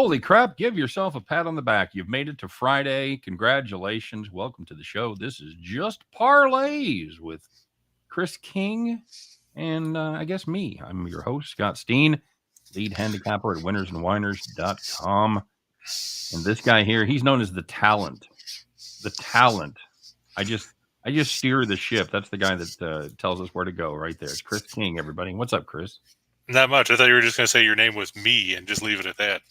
Holy crap, give yourself a pat on the back. You've made it to Friday. Congratulations. Welcome to the show. This is just Parlays with Chris King and I guess me. I'm your host, Scott Steehn, lead handicapper at winnersandwhiners.com. And this guy here, he's known as the talent. The talent. I just steer the ship. That's the guy that tells us where to go right there. It's Chris King, everybody. What's up, Chris? Not much. I thought you were just going to say your name was me and just leave it at that.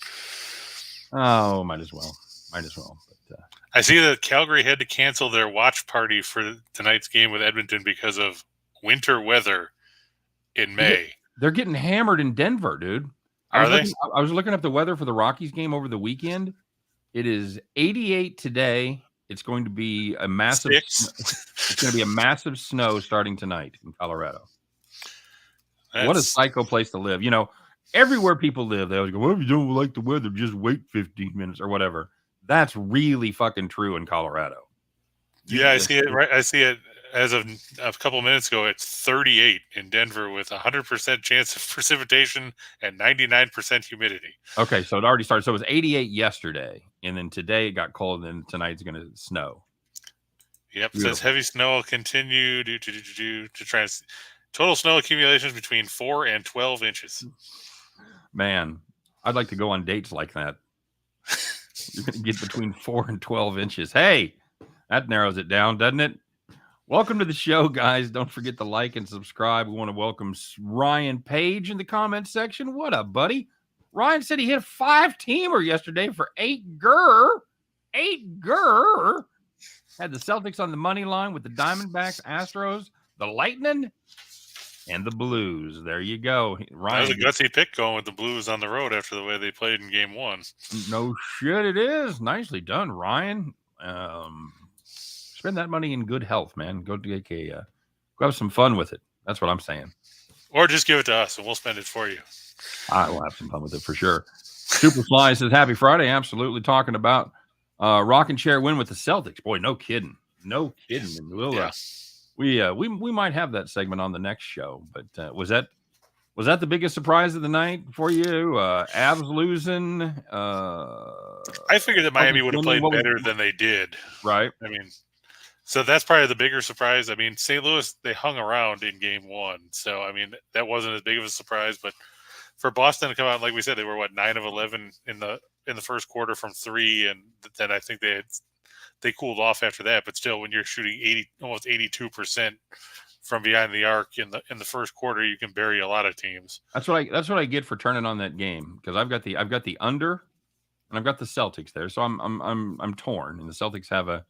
Oh, might as well. But, I see that Calgary had to cancel their watch party for tonight's game with Edmonton because of winter weather in May. They're getting hammered in Denver, dude. Are they? I was looking up the weather for the Rockies game over the weekend. It is 88 today. It's going to be a massive. It's going to be a massive snow starting tonight in Colorado. What a psycho place to live. You know, everywhere people live, they always go, well, if you don't like the weather, just wait 15 minutes or whatever. That's really fucking true in Colorado. Yeah, I see it. Right, I see it as of a couple minutes ago. It's 38 in Denver with 100% chance of precipitation and 99% humidity. Okay, so it already started. So it was 88 yesterday, and then today it got cold, and tonight's going to snow. Yep, it says heavy snow will continue to try and total snow accumulations between 4 and 12 inches. Man, I'd like to go on dates like that. You're going to get between 4 and 12 inches. Hey, that narrows it down, doesn't it? Welcome to the show, guys. Don't forget to like and subscribe. We want to welcome Ryan Page in the comments section. What up, buddy? Ryan said he hit a 5-teamer yesterday for 8 gur. 8 gur. Had the Celtics on the money line with the Diamondbacks, Astros, the Lightning, and the Blues. There you go. Ryan, that was a gutsy pick going with the Blues on the road after the way they played in game 1. No shit, it is. Nicely done, Ryan. Spend that money in good health, man. Go have some fun with it. That's what I'm saying. Or just give it to us and we'll spend it for you. I will have some fun with it for sure. Superfly says, happy Friday. Absolutely talking about rocking chair win with the Celtics. Boy, no kidding. No kidding. And we might have that segment on the next show. But was that the biggest surprise of the night for you? Avs losing. I figured that Miami would have played better than they did. Right. I mean, so that's probably the bigger surprise. I mean, St. Louis, they hung around in game 1. So, I mean, that wasn't as big of a surprise. But for Boston to come out, like we said, they were 9 of 11 in the first quarter from 3, and then I think they cooled off after that. But still, when you're shooting almost 82% from behind the arc in the first quarter, you can bury a lot of teams. That's what I get for turning on that game, because I've got the under, and I've got the Celtics there, so I'm torn. And the Celtics have a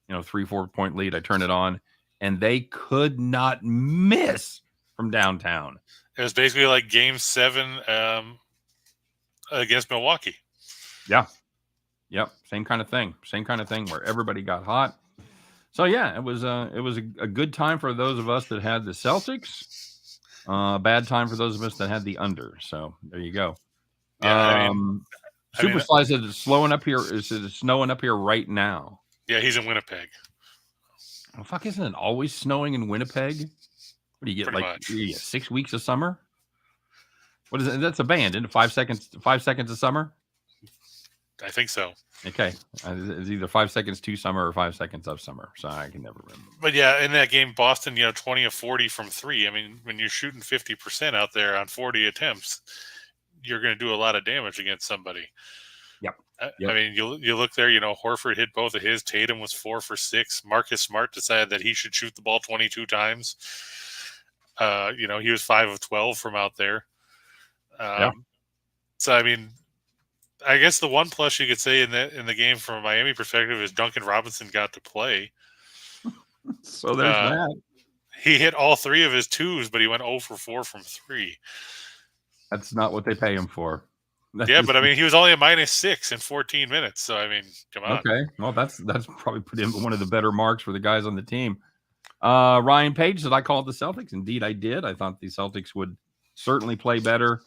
3-4 point lead. I turn it on, and they could not miss from downtown. It was basically like Game 7 against Milwaukee. Yeah. Yep. Same kind of thing where everybody got hot. So yeah, it was a good time for those of us that had the Celtics. Bad time for those of us that had the under. So there you go. Yeah, Superfly said it's snowing up here. It's snowing up here right now. Yeah, he's in Winnipeg. Oh, fuck, isn't it always snowing in Winnipeg? What do you get? Pretty like much. You get 6 weeks of summer? What is it? That's a band, isn't it? 5 seconds. 5 seconds of summer. I think so. Okay, it's either 5 seconds to summer or 5 seconds of summer. So I can never remember. But yeah, in that game, Boston, 20 of 40 from 3. I mean, when you're shooting 50% out there on 40 attempts, you're going to do a lot of damage against somebody. Yep. I mean, you look there. Horford hit both of his. Tatum was 4 for 6. Marcus Smart decided that he should shoot the ball 22 times. He was 5 of 12 from out there. So I mean, I guess the one plus you could say in the game from a Miami perspective is Duncan Robinson got to play. So there's that. He hit all 3 of his 2s, but he went 0 for 4 from 3. That's not what they pay him for. But I mean, he was only a -6 in 14 minutes. So I mean, come on. Okay, well, that's probably put him one of the better marks for the guys on the team. Ryan Page said I called the Celtics. Indeed, I did. I thought the Celtics would certainly play better.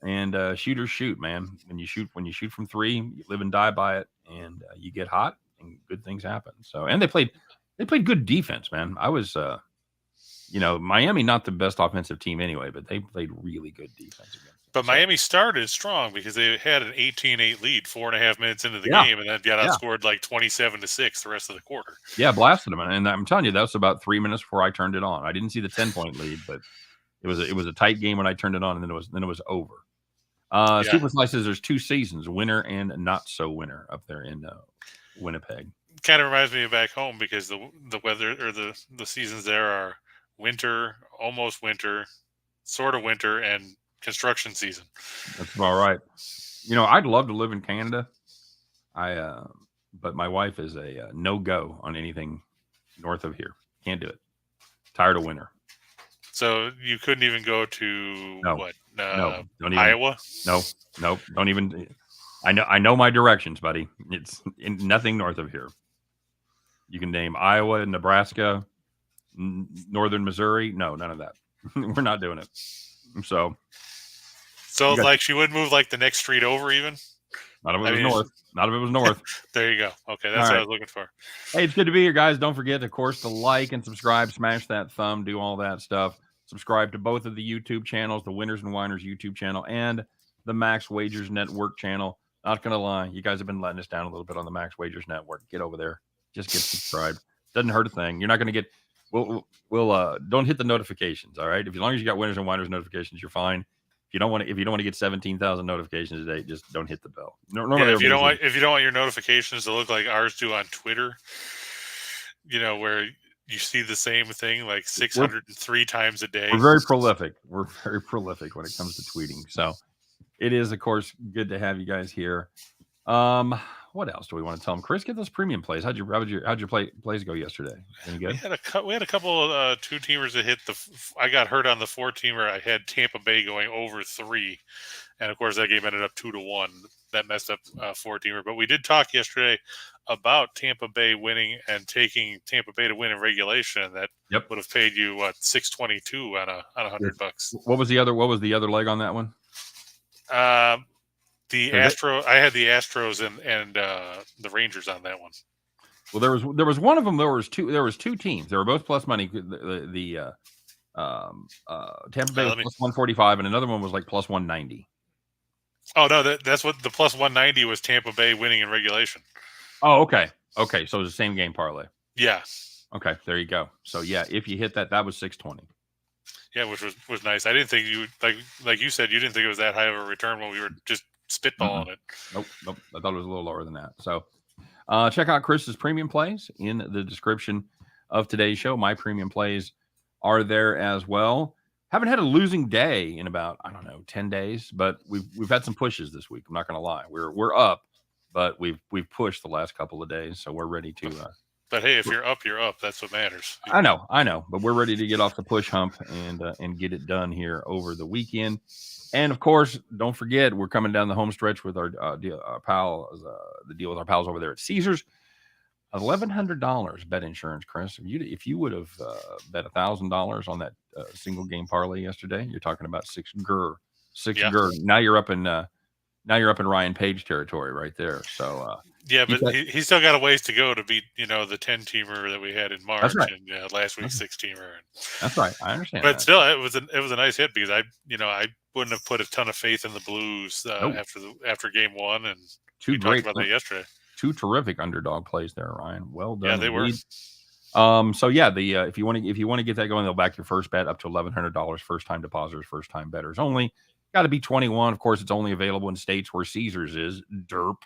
And shooters shoot, man. When you shoot from 3, you live and die by it, and you get hot, and good things happen. So, and they played good defense, man. I was, Miami, not the best offensive team anyway, but they played really good defense against them. But Miami started strong because they had an 18-8 lead 4.5 minutes into the game, and then got outscored like 27-6 the rest of the quarter. Yeah, blasted them, and I'm telling you, that was about 3 minutes before I turned it on. I didn't see the 10-point lead, but it was a tight game when I turned it on, and then it was over. Super Slices, there's 2 seasons, winner and not so winner, up there in Winnipeg. Kind of reminds me of back home because the weather or the seasons there are winter, almost winter, sort of winter, and construction season. That's about right. I'd love to live in Canada. But my wife is a no-go on anything north of here. Can't do it. Tired of winter. So you couldn't even go to no, don't even, Iowa? No, don't even. I know my directions, buddy. It's nothing north of here. You can name Iowa, Nebraska, northern Missouri. No, none of that. We're not doing it. So like she would move like the next street over even? Not if it was north. Not if it was north. There you go. Okay, that's what I was looking for. Hey, it's good to be here, guys. Don't forget, of course, to like and subscribe, smash that thumb, do all that stuff. Subscribe to both of the YouTube channels, the Winners and Whiners YouTube channel and the Max Wagers Network channel. Not going to lie, you guys have been letting us down a little bit on the Max Wagers Network. Get over there. Just get subscribed. Doesn't hurt a thing. You're not going to get we'll don't hit the notifications, all right? As long as you got Winners and Whiners notifications, you're fine. If you don't want to get 17,000 notifications a day, just don't hit the bell. If you don't want your notifications to look like ours do on Twitter, where you see the same thing like 603 times a day. We're very prolific. We're very prolific when it comes to tweeting. So it is, of course, good to have you guys here. What else do we want to tell them? Chris, get those premium plays. How'd your plays go yesterday? Any good? We had a couple of 2-teamers that hit I got hurt on the 4-teamer. I had Tampa Bay going over 3, and of course that game ended up 2-1. That messed up 4-teamer. But we did talk yesterday about Tampa Bay winning and taking Tampa Bay to win in regulation. That would have paid you $622 on $100. What was the other leg on that one? I had the Astros and the Rangers on that one. Well, there was one of them. There was two teams. They were both plus money. The Tampa Bay was plus 145, and another one was like plus 190. Oh no, that's what the plus 190 was. Tampa Bay winning in regulation. Oh, okay. So it was the same game parlay. Yeah. Okay, there you go. So yeah, if you hit that was 620. Yeah, which was nice. I didn't think you like you said you didn't think it was that high of a return when we were just spitballing it. Nope. I thought it was a little lower than that. So check out Chris's premium plays in the description of today's show. My premium plays are there as well. Haven't had a losing day in about 10 days, but we've had some pushes this week. I'm not going to lie. We're up, but we've pushed the last couple of days, so we're ready to. But hey, if you're up, you're up. That's what matters. I know, but we're ready to get off the push hump and get it done here over the weekend. And of course, don't forget, we're coming down the home stretch with our pals, the deal with our pals over there at Caesars. $1,100 bet insurance, Chris. If you would have bet $1,000 on that single game parlay yesterday, you're talking about six gur. Now you're up in Ryan Page territory right there. So but he's still got a ways to go to beat the 10-teamer that we had in March and last week's 6-teamer. That's right. I understand. But still, it was a nice hit because I wouldn't have put a ton of faith in the Blues after game one, and we talked about that yesterday. 2 terrific underdog plays there, Ryan. Well done. Yeah, they were. So yeah, if you want to get that going, they'll back your first bet up to $1,100. First time depositors, first time bettors only. Got to be 21. Of course, it's only available in states where Caesars is. Derp.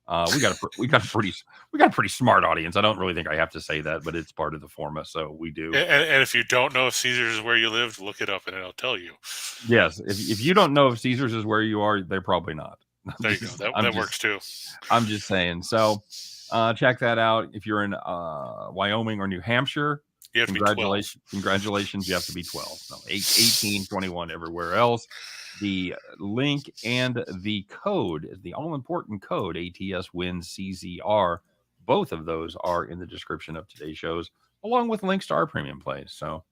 We got a pretty smart audience. I don't really think I have to say that, but it's part of the format, so we do. And if you don't know if Caesars is where you live, look it up and it'll tell you. Yes, if you don't know if Caesars is where you are, they're probably not. There you go. That works too. I'm just saying. So check that out. If you're in Wyoming or New Hampshire, you have to be 12. Congratulations. You have to be 12. So 18, 21 everywhere else. The link and the code is the all-important code, ATS wins CZR. Both of those are in the description of today's shows, along with links to our premium plays. So,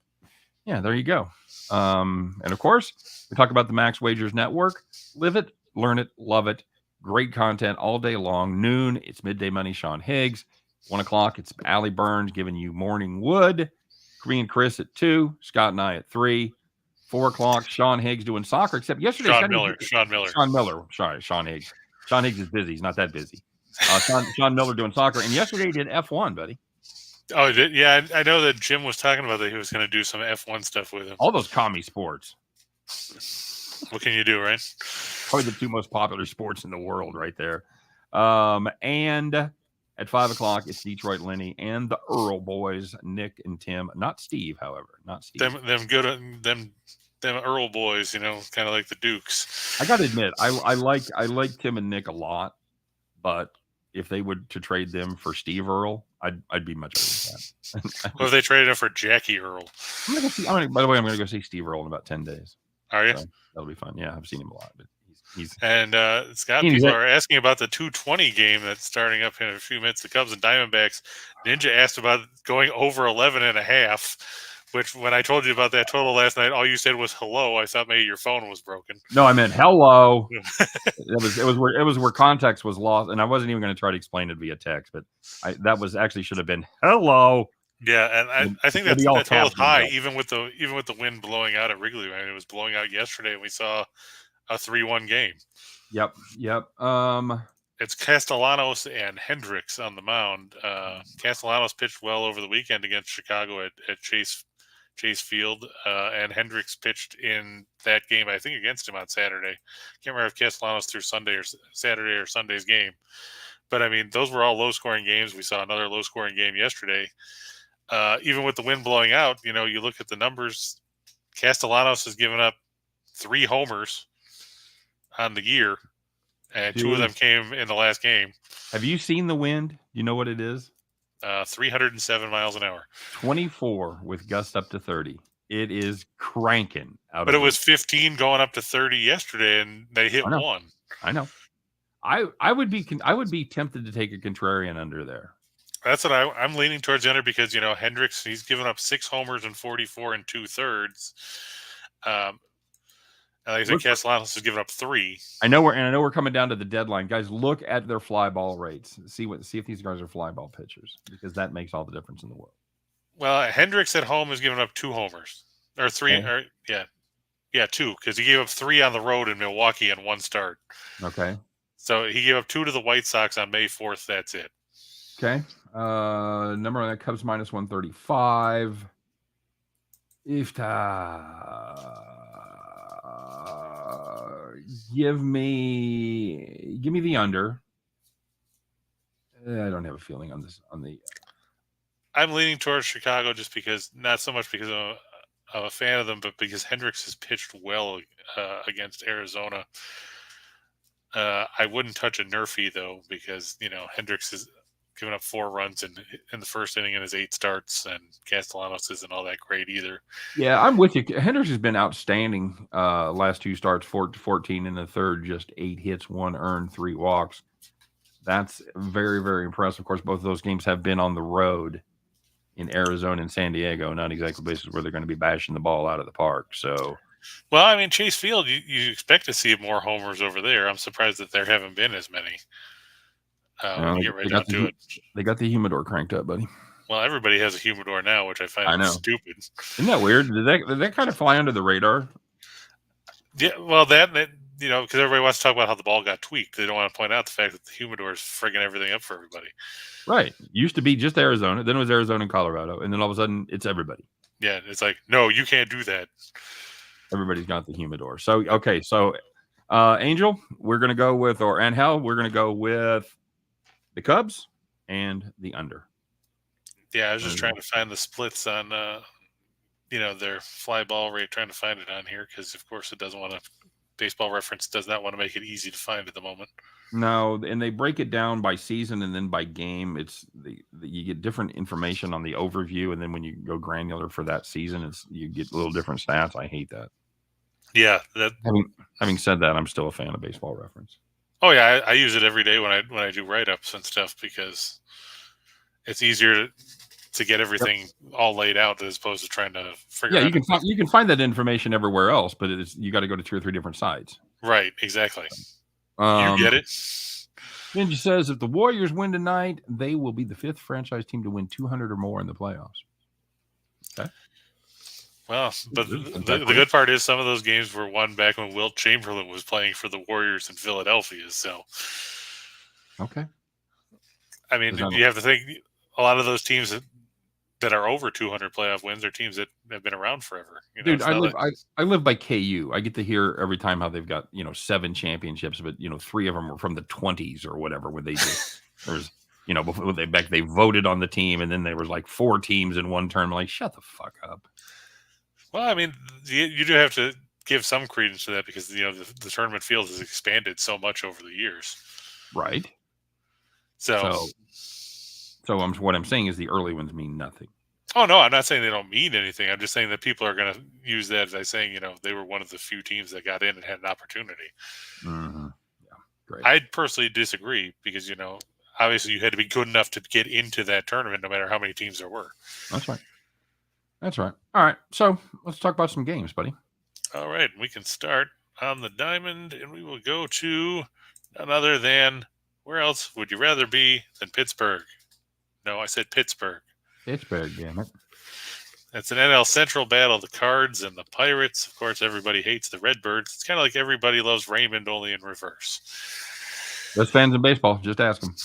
yeah, there you go. And, of course, we talk about the Max Wagers Network. Live it, learn it, love it. Great content all day long. Noon, it's Midday Money, Sean Higgs. 1 o'clock, it's Allie Burns giving you Morning Wood. Me and Chris at 2, Scott and I at 3. 4 o'clock, Sean Higgs doing soccer, except yesterday. Sean Miller. Sorry, Sean Higgs. Sean Higgs is busy. He's not that busy. Sean Miller doing soccer. And yesterday he did F1, buddy. Oh, yeah. I know that Jim was talking about that he was going to do some F1 stuff with him. All those commie sports. What can you do, right? Probably the 2 most popular sports in the world right there. And at 5 o'clock, it's Detroit Lenny and the Earl boys, Nick and Tim. Not Steve, however. Not Steve. Them Earl boys, kind of like the Dukes. I got to admit, I like Tim and Nick a lot, but if they would to trade them for Steve Earl, I'd be much better with that. What if they traded him for Jackie Earl? By the way, I'm going to go see Steve Earl in about 10 days. Are you? So that'll be fun. Yeah, I've seen him a lot. But he's Scott, people are asking about the 220 game that's starting up in a few minutes. The Cubs and Diamondbacks. Ninja asked about going over 11.5. Which, when I told you about that total last night, all you said was hello. I thought maybe your phone was broken. No, I meant hello. it was where context was lost, and I wasn't even going to try to explain it via text, but that was actually should have been hello. Yeah, and I think that total is high, even with the wind blowing out at Wrigley. I mean, it was blowing out yesterday, and we saw a 3-1 game. Yep. It's Castellanos and Hendricks on the mound. Castellanos pitched well over the weekend against Chicago at Chase Field, and Hendricks pitched in that game, I think, against him on Saturday. Can't remember if Castellanos threw Sunday or Saturday or Sunday's game. But, I mean, those were all low-scoring games. We saw another low-scoring game yesterday. Even with the wind blowing out, you look at the numbers. Castellanos has given up 3 homers on the year, and 2 of them came in the last game. Have you seen the wind? You know what it is? 307 miles an hour. 24 with gusts up to 30. It is cranking out. But it was 15 going up to 30 yesterday, and they hit 1. I know. I would be tempted to take a contrarian under there. That's what I'm leaning towards the under because Hendricks, he's given up 6 homers and 44 2/3. And like I said, Castellanos has given up 3. I know we're coming down to the deadline, guys. Look at their fly ball rates. See if these guys are fly ball pitchers, because that makes all the difference in the world. Well, Hendricks at home has given up 2 homers or 3, or 2, because he gave up 3 on the road in Milwaukee in 1 start. Okay. So he gave up 2 to the White Sox on May 4th. That's it. Okay. Number on that, Cubs minus 135. Give me the under. I don't have a feeling on this. I'm leaning towards Chicago just because, not so much because I'm a fan of them, but because Hendricks has pitched well against Arizona. I wouldn't touch a Nerfy though, because Hendricks has given up 4 runs in the first inning in his 8 starts, and Castellanos isn't all that great either. Yeah, I'm with you. Hendricks has been outstanding. Last 2 starts, 14 in the third, just 8 hits, 1 earned, 3 walks. That's very, very impressive. Of course, both of those games have been on the road in Arizona and San Diego, not exactly places where they're going to be bashing the ball out of the park. So, well, I mean, Chase Field, you expect to see more homers over there. I'm surprised that there haven't been as many. They got the humidor cranked up, buddy. Well, everybody has a humidor now, which I find stupid. Isn't that weird? Did that kind of fly under the radar? Yeah, well, that because everybody wants to talk about how the ball got tweaked. They don't want to point out the fact that the humidor is frigging everything up for everybody. Right. Used to be just Arizona, then it was Arizona and Colorado, and then all of a sudden it's everybody. Yeah, it's like, no, you can't do that. Everybody's got the humidor. So, okay, so Angel, we're going to go with, or Angel, we're going to go with the Cubs and the under. Yeah, I was just trying to find the splits on, their fly ball rate, trying to find it on here because, of course, Baseball Reference does not want to make it easy to find at the moment. No, and they break it down by season and then by game. It's you get different information on the overview, and then when you go granular for that season, you get a little different stats. I hate that. Yeah. Having said that, I'm still a fan of Baseball Reference. Oh yeah, I use it every day when I do write-ups and stuff because it's easier to get everything all laid out as opposed to trying to figure out. Yeah, you can find that information everywhere else, but you got to go to 2 or 3 different sites. Right, exactly. You get it? Ninja says if the Warriors win tonight, they will be the 5th franchise team to win 200 or more in the playoffs. Okay. Well, but There's a the good part is some of those games were won back when Wilt Chamberlain was playing for the Warriors in Philadelphia. So, okay. I mean, you have to think a lot of those teams that are over 200 playoff wins are teams that have been around forever. You know, Dude, I live by KU. I get to hear every time how they've got 7 championships, but 3 of them were from the 20s or whatever. Where they just there was before they voted on the team, and then there was like 4 teams in one term. Like, shut the fuck up. Well, I mean, you do have to give some credence to that because the tournament field has expanded so much over the years. Right. So what I'm saying is the early ones mean nothing. Oh no, I'm not saying they don't mean anything. I'm just saying that people are going to use that as saying they were one of the few teams that got in and had an opportunity. Mm-hmm. Yeah, great. I personally disagree because obviously you had to be good enough to get into that tournament, no matter how many teams there were. That's right. That's right. All right, so let's talk about some games, buddy. All right, we can start on the diamond, and we will go to none other than where else would you rather be than Pittsburgh? No, I said Pittsburgh. Pittsburgh, damn it. It's an NL Central battle, the Cards and the Pirates. Of course, everybody hates the Redbirds. It's kind of like everybody loves Raymond, only in reverse. Those fans in baseball, just ask them.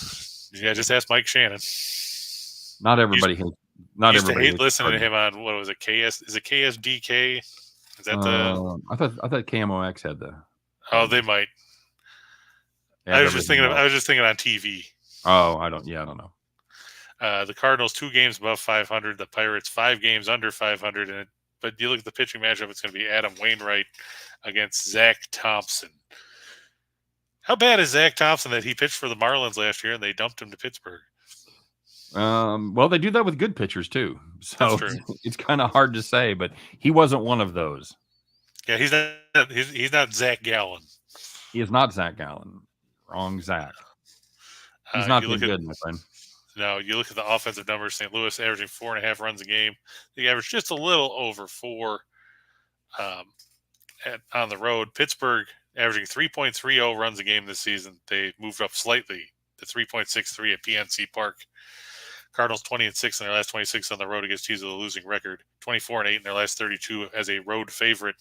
Yeah, just ask Mike Shannon. Not everybody hates. Not everybody hate listening to him on what was it? Is it KSDK? Is that the? I thought KMOX had the. Oh, they might. I was just thinking on TV. Oh, I don't know. The Cardinals 2 games above 500. The Pirates 5 games under 500. But you look at the pitching matchup; it's going to be Adam Wainwright against Zach Thompson. How bad is Zach Thompson that he pitched for the Marlins last year and they dumped him to Pittsburgh? Well, they do that with good pitchers too, so it's kind of hard to say. But he wasn't one of those. Yeah, he's not Zach Gallen. He is not Zach Gallen. Wrong, Zach. He's not been good, my friend. No, you look at the offensive numbers. St. Louis averaging 4.5 runs a game. They averaged just a little over 4 on the road. Pittsburgh averaging 3.30 runs a game this season. They moved up slightly to 3.63 at PNC Park. Cardinals 20-6 in their last 26 on the road against teams with a losing record. 24-8 in their last 32 as a road favorite.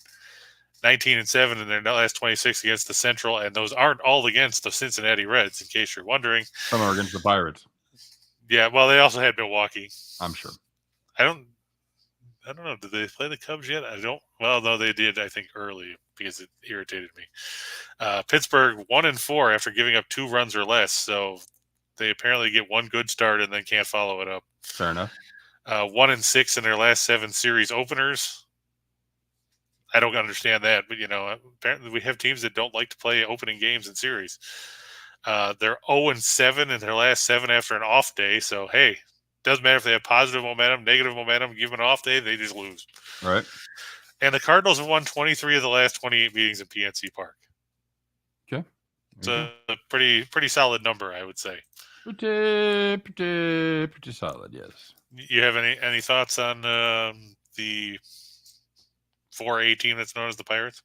19-7 in their last 26 against the Central, and those aren't all against the Cincinnati Reds, in case you're wondering. Some are against the Pirates. Yeah, well, they also had Milwaukee. I'm sure. I don't know. Did they play the Cubs yet? Well, no, they did. I think early because it irritated me. Pittsburgh 1-4 after giving up 2 runs or less, so they apparently get one good start and then can't follow it up. Fair enough. 1-6 in their last 7 series openers. I don't understand that, but apparently we have teams that don't like to play opening games in series. They're 0-7 in their last 7 after an off day. So hey, doesn't matter if they have positive momentum, negative momentum. Give them an off day, they just lose. Right. And the Cardinals have won 23 of the last 28 meetings in PNC Park. Okay. It's a pretty solid number, I would say. Pretty solid, yes. You have any thoughts on the 4A team that's known as the Pirates?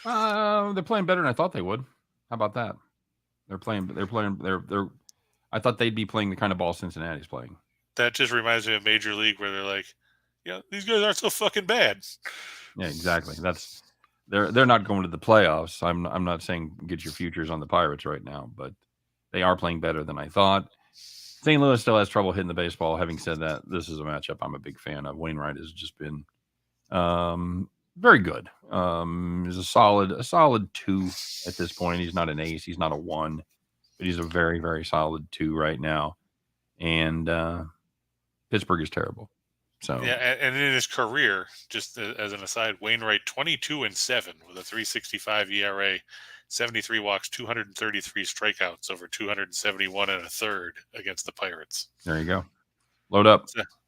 They're playing better than I thought they would. How about that? They're playing. I thought they'd be playing the kind of ball Cincinnati's playing. That just reminds me of Major League, where they're like, these guys aren't so fucking bad. Yeah, exactly. They're not going to the playoffs. I'm not saying get your futures on the Pirates right now, but they are playing better than I thought. St. Louis still has trouble hitting the baseball. Having said that, this is a matchup I'm a big fan of. Wainwright has just been very good. He's a solid 2 at this point. He's not an ace. He's not a 1, but he's a very, very solid 2 right now. And Pittsburgh is terrible. So yeah, and in his career, just as an aside, Wainwright 22-7 with a 3.65 ERA, 73 walks, 233 strikeouts over 271 and a third against the Pirates. There you go. Load up.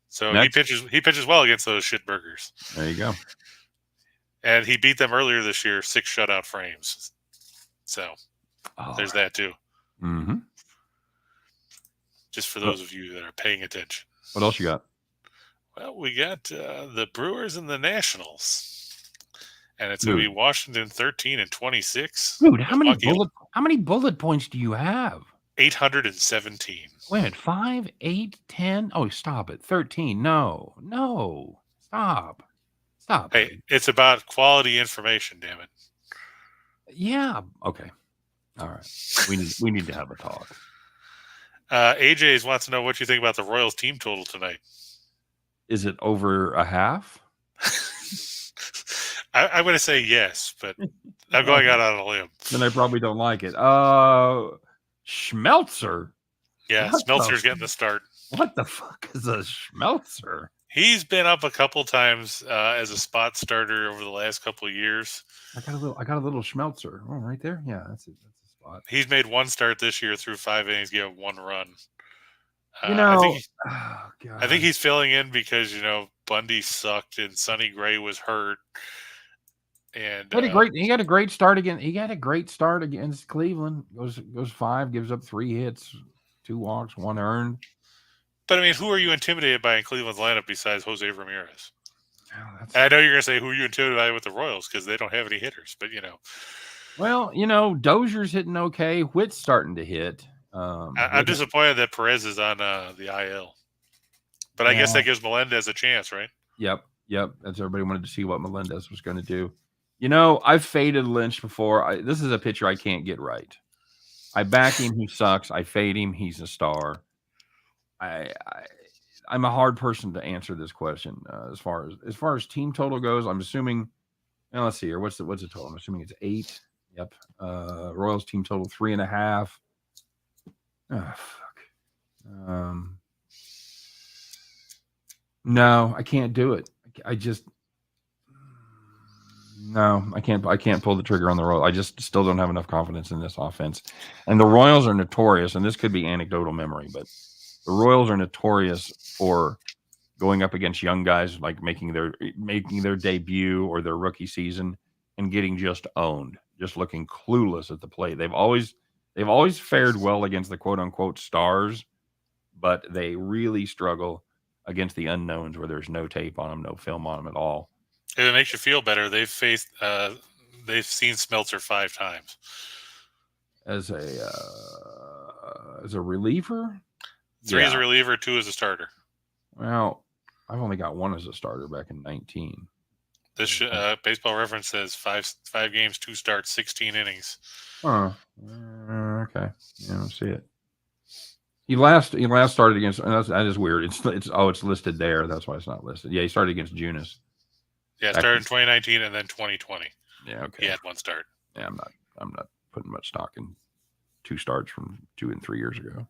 So he pitches well against those shitburgers. There you go. And he beat them earlier this year, 6 shutout frames. So there's that too. Mm-hmm. Just for those of you that are paying attention. What else you got? Well, we got the Brewers and the Nationals. And it's going to be Washington 13-26. Dude, how many bullet points do you have? 817. Wait, 5, 8, 10? Oh, stop it. 13. No. Stop. Hey, Buddy. it's about quality information, damn it. Yeah. Okay. All right. We need to have a talk. AJ's wants to know what you think about the Royals team total tonight. Is it over a half? I'm going to say yes, but I'm going out on a limb. Then I probably don't like it. Schmelzer. Yeah, Smeltzer's getting the start. What the fuck is a Schmelzer? He's been up a couple times as a spot starter over the last couple of years. I got a little Schmelzer. Oh, right there. Yeah, that's a spot. He's made one start this year through 5 innings, gave up 1 run. I think he's filling in because Bundy sucked and Sonny Gray was hurt. And he got a great start again. He got a great start against Cleveland. Goes 5, gives up 3 hits, 2 walks, 1 earned. But I mean, who are you intimidated by in Cleveland's lineup besides Jose Ramirez? I know you're going to say who you intimidated by with the Royals because they don't have any hitters, but Well, Dozier's hitting okay. Whit's starting to hit. I'm disappointed that Perez is on the IL. But I guess that gives Melendez a chance, right? Yep. That's everybody wanted to see what Melendez was going to do. I've faded Lynch before. This is a pitcher I can't get right. I back him. He sucks. I fade him. He's a star. I'm a hard person to answer this question as far as team total goes. I'm assuming. Now let's see here. What's the total? I'm assuming it's 8. Yep. Royals team total 3.5. Oh fuck. No, I can't do it. I can't pull the trigger on the Royals. I just still don't have enough confidence in this offense. And the Royals are notorious, and this could be anecdotal memory, but the Royals are notorious for going up against young guys, like making their debut or their rookie season and getting just owned, just looking clueless at the plate. They've always fared well against the quote unquote stars, but they really struggle against the unknowns where there's no tape on them, no film on them at all. If it makes you feel better, they've seen Smeltzer 5 times as a reliever. 3 as a reliever, 2 as a starter. Well, I've only got 1 as a starter back in 19. This Baseball Reference says 5 games, 2 starts, 16 innings. Oh, okay. Yeah, I see it. He last started against. That is weird. It's listed there. That's why it's not listed. Yeah, he started against Junis. Yeah, started in 2019 and then 2020. Yeah, okay. He had 1 start. Yeah, I'm not putting much stock in 2 starts from 2 and 3 years ago.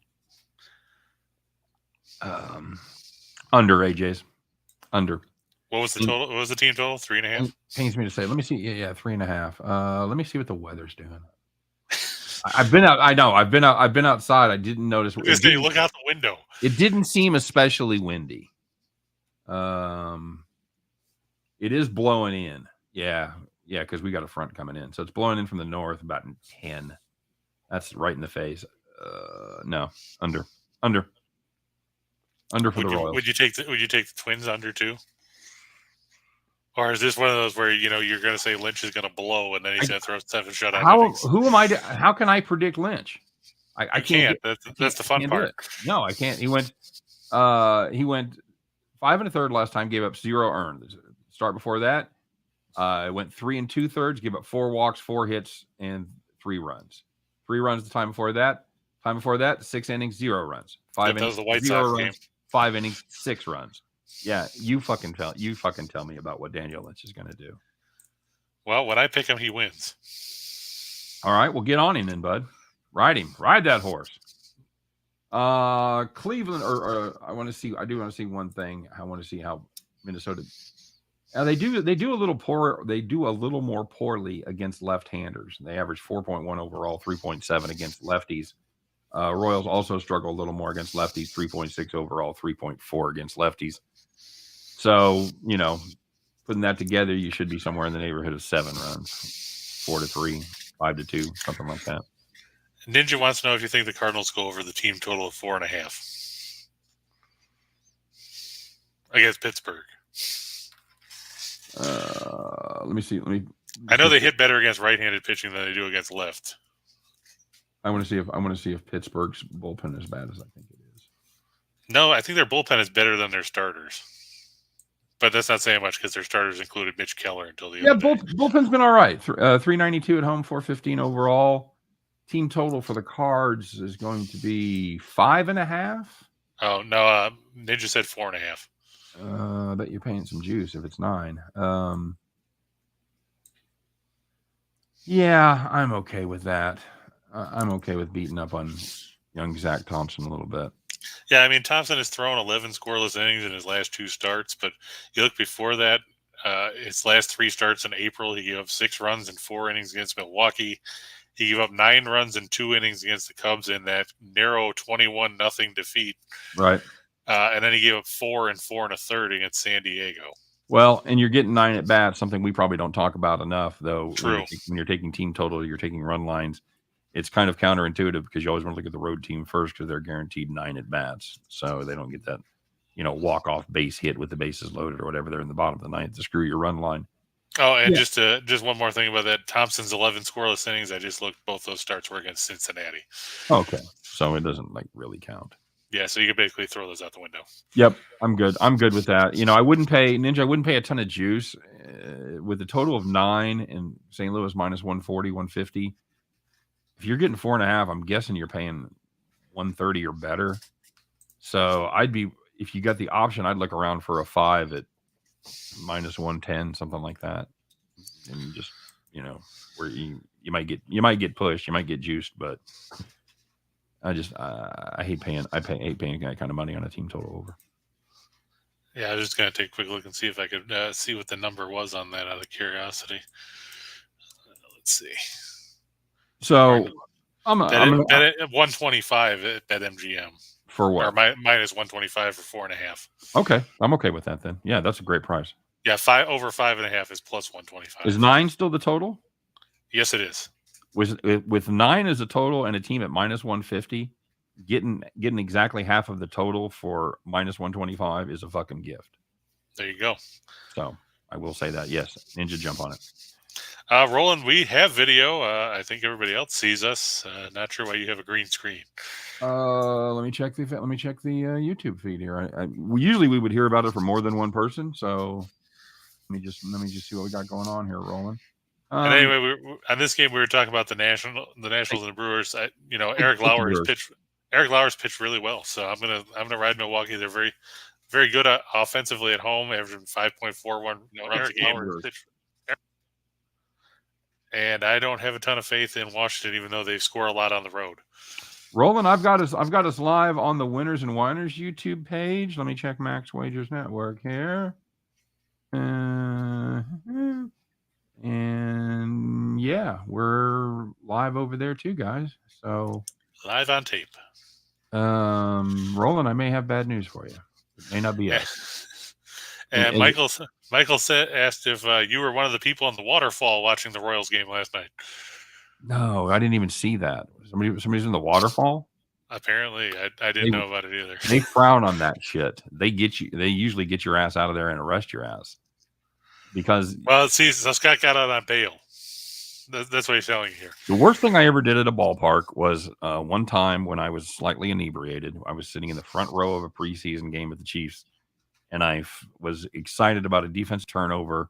Under AJ's. Under. What was the total? What was the team total? 3.5? Pains me to say. Let me see. Yeah, 3.5. Let me see what the weather's doing. I've been out. I know. I've been outside. I didn't notice. You look out the window. It didn't seem especially windy. It is blowing in. Yeah, because we got a front coming in, so it's blowing in from the north about 10. That's right in the face. No, under for the Royals. Would you take the Twins under too? Or is this one of those where you're going to say Lynch is going to blow and then he's going to throw 7 shutouts? Who am I? How can I predict Lynch? I can't. That's the fun part. No, I can't. He went 5 1/3 last time. Gave up 0 earned. Start before that, went 3 2/3. Gave up 4 walks, 4 hits, and 3 runs. 3 runs the time before that. 6 innings, 0 runs. 5 innings, the White 0 Sox runs. game. 5 innings, 6 runs. Yeah, you fucking tell me about what Daniel Lynch is going to do. Well, when I pick him, he wins. All right, well, get on him then, bud. Ride him. Ride that horse. Cleveland, or I want to see. I do want to see one thing. I want to see how Minnesota. They do a little poor. They do a little more poorly against left-handers. They average 4.1 overall, 3.7 against lefties. Royals also struggle a little more against lefties, 3.6 overall, 3.4 against lefties. So, putting that together, you should be somewhere in the neighborhood of 7 runs, 4-3, 5-2, something like that. Ninja wants to know if you think the Cardinals go over the team total of 4.5 against Pittsburgh. Let me see. I know they hit better against right-handed pitching than they do against left. I want to see if Pittsburgh's bullpen is as bad as I think it is. No, I think their bullpen is better than their starters. But that's not saying much because their starters included Mitch Keller until the Yeah, other day. bullpen's been all right. 392 at home, 415 overall. Team total for the Cards is going to be 5.5. Oh no, Ninja said 4.5. I bet you're paying some juice if it's 9. Yeah, I'm okay with that. I'm okay with beating up on young Zach Thompson a little bit. Yeah, I mean, Thompson has thrown 11 scoreless innings in his last 2 starts, but you look before that, his last 3 starts in April, he gave up 6 runs in 4 innings against Milwaukee. He gave up 9 runs in 2 innings against the Cubs in that narrow 21-0 defeat. Right. And then he gave up 4 and 4 1/3 against San Diego. Well, and you're getting 9 at bats, something we probably don't talk about enough, though. True. When you're taking team total, you're taking run lines. It's kind of counterintuitive because you always want to look at the road team first because they're guaranteed 9 at bats, so they don't get that, walk off base hit with the bases loaded or whatever. They're in the bottom of the ninth to screw your run line. Oh, and just one more thing about that. Thompson's 11 scoreless innings. I just looked; both those starts were against Cincinnati. Okay, so it doesn't really count. Yeah, so you could basically throw those out the window. Yep, I'm good. I'm good with that. I wouldn't pay a ton of juice with a total of 9 and St. Louis minus 140, 150. If you're getting 4.5, I'm guessing you're paying 130 or better. So if you got the option, I'd look around for a 5 at minus 110, something like that, and just where you might get pushed, you might get juiced, but I hate paying that kind of money on a team total over. Yeah, I was just gonna take a quick look and see if I could see what the number was on that out of curiosity. Let's see. So I'm bet at 125 at BetMGM for what? Or minus 125 for 4.5. Okay, I'm okay with that then. Yeah, that's a great price. Yeah, over 5.5 is plus 125. Is 9 still the total? Yes, it is. With 9 as a total and a team at minus 150, getting exactly half of the total for minus 125 is a fucking gift. There you go. So I will say that. Yes, Ninja, jump on it. Roland, we have video. I think everybody else sees us. Not sure why you have a green screen. Let me check the YouTube feed here. Usually we would hear about it from more than one person. So let me just see what we got going on here, Roland. And anyway, on this game we were talking about the Nationals and the Brewers. Eric Lauer's pitched really well, so I'm gonna ride Milwaukee. They're very, very good offensively at home, averaging 5.41 runs a game. And I don't have a ton of faith in Washington, even though they score a lot on the road. Roland, I've got us live on the Winners and Whiners YouTube page. Let me check Max Wagers Network here. And yeah, we're live over there too, guys. So live on tape. Roland, I may have bad news for you. It may not be us. And Michael asked if you were one of the people on the waterfall watching the Royals game last night. No, I didn't even see that. Somebody's in the waterfall. Apparently, I didn't know about it either. They frown on that shit. They usually get your ass out of there and arrest your ass. Because so Scott got out on bail. That's what he's telling you here. The worst thing I ever did at a ballpark was one time when I was slightly inebriated. I was sitting in the front row of a preseason game with the Chiefs, and I was excited about a defense turnover,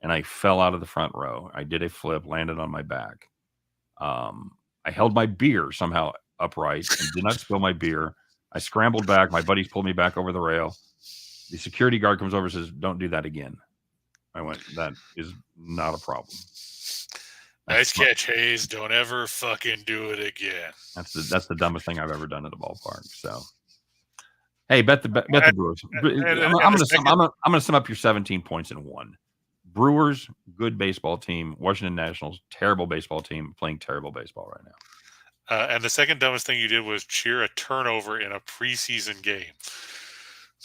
and I fell out of the front row. I did a flip, landed on my back. I held my beer somehow upright and did not spill my beer. I scrambled back. My buddies pulled me back over the rail. The security guard comes over and says, "Don't do that again." I went, "That is not a problem." Nice catch, Hayes. Don't ever fucking do it again. That's the dumbest thing I've ever done at a ballpark. So, hey, bet the Brewers. I'm gonna sum up your 17 points in one. Brewers, good baseball team. Washington Nationals, terrible baseball team, playing terrible baseball right now. And the second dumbest thing you did was cheer a turnover in a preseason game.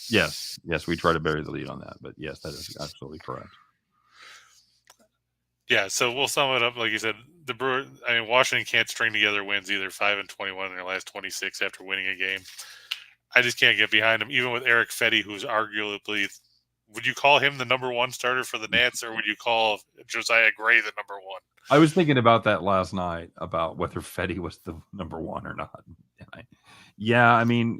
Yes, we try to bury the lead on that, but yes, that is absolutely correct. Yeah, so we'll sum it up. Like you said, the Brewers. I mean, Washington can't string together wins either. 5-21 in their last 26 after winning a game. I just can't get behind them, even with Eric Fetty, who's arguably. Would you call him the number one starter for the Nats, or would you call Josiah Gray the number one? I was thinking about that last night, about whether Fetty was the number one or not. I mean,